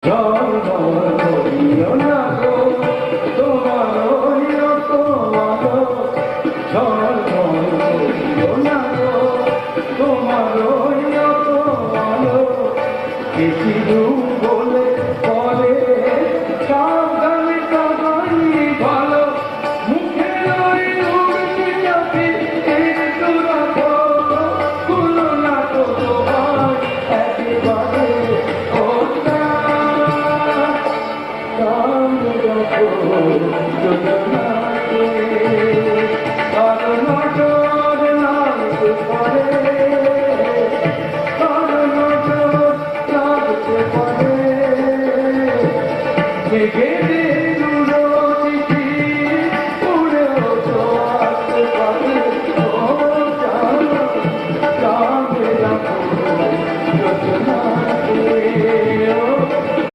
জল জল করিও না গো তোমার জল জল করিও না গো তোমার বেশি দূর বলে পরে সাবধানে সবাই ভালো মুখে ওই উড়তে যাবে একটু রাখো খুলো না তো তোমার একেবারে ওটা কাম রাখো যোজনাকে আর নজর লাগতে পারে Hey,